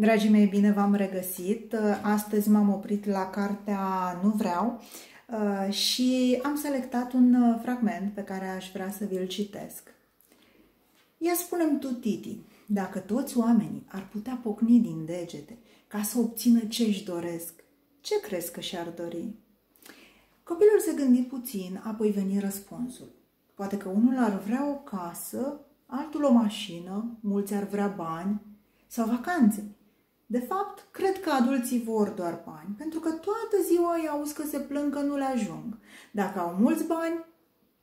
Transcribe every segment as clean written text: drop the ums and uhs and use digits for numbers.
Dragii mei, bine v-am regăsit! Astăzi m-am oprit la cartea Nu vreau și am selectat un fragment pe care aș vrea să vi-l citesc. Ia spune-mi tu, Titi, dacă toți oamenii ar putea pocni din degete ca să obțină ce își doresc, ce crezi că și-ar dori? Copilul se gândi puțin, apoi veni răspunsul. Poate că unul ar vrea o casă, altul o mașină, mulți ar vrea bani sau vacanțe. De fapt, cred că adulții vor doar bani, pentru că toată ziua îi auzi că se plâng că nu le ajung. Dacă au mulți bani,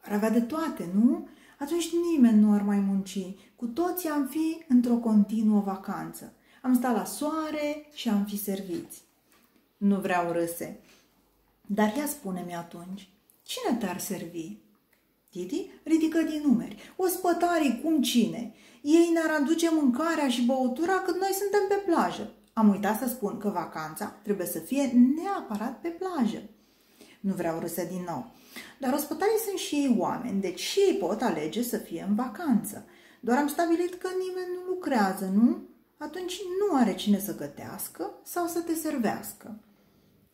ar avea de toate, nu? Atunci nimeni nu ar mai munci. Cu toții am fi într-o continuă vacanță. Am stat la soare și am fi serviți. Nu vreau, râse. Dar ia spune-mi atunci, cine te-ar servi? Titi ridică din numeri. Ospătarii, cum cine? Ei ne-ar aduce mâncarea și băutura când noi suntem pe plajă. Am uitat să spun că vacanța trebuie să fie neapărat pe plajă. Nu vreau, râsă din nou. Dar ospătarii sunt și ei oameni, deci și ei pot alege să fie în vacanță. Doar am stabilit că nimeni nu lucrează, nu? Atunci nu are cine să gătească sau să te servească.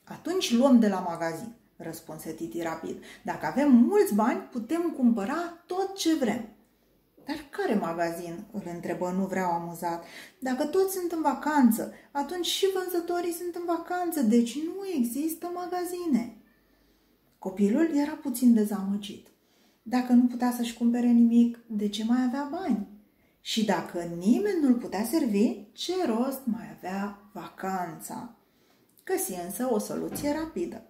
Atunci luăm de la magazin, răspunse Titi rapid. Dacă avem mulți bani, putem cumpăra tot ce vrem. Dar care magazin? Îl întrebă Nu vreau amuzat. Dacă toți sunt în vacanță, atunci și vânzătorii sunt în vacanță, deci nu există magazine. Copilul era puțin dezamăgit. Dacă nu putea să-și cumpere nimic, de ce mai avea bani? Și dacă nimeni nu-l putea servi, ce rost mai avea vacanța? Găsi însă o soluție rapidă.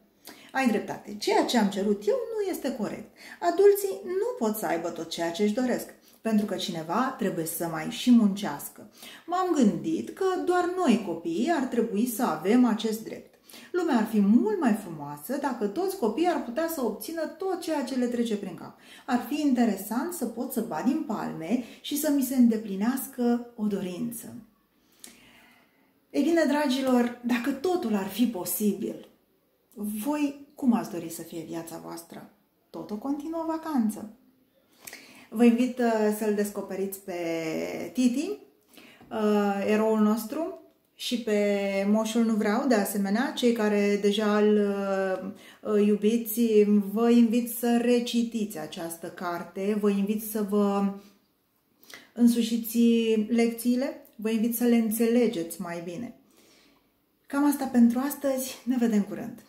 Ai dreptate, ceea ce am cerut eu nu este corect. Adulții nu pot să aibă tot ceea ce își doresc, pentru că cineva trebuie să mai și muncească. M-am gândit că doar noi copiii ar trebui să avem acest drept. Lumea ar fi mult mai frumoasă dacă toți copiii ar putea să obțină tot ceea ce le trece prin cap. Ar fi interesant să pot să bat din palme și să mi se îndeplinească o dorință. Ei bine, dragilor, dacă totul ar fi posibil, voi cum ați dori să fie viața voastră? Tot o continuă vacanță. Vă invit să-l descoperiți pe Titi, eroul nostru, și pe Moșul Nu vreau, de asemenea. Cei care deja îl iubiți, vă invit să recitiți această carte, vă invit să vă însușiți lecțiile, vă invit să le înțelegeți mai bine. Cam asta pentru astăzi, ne vedem curând!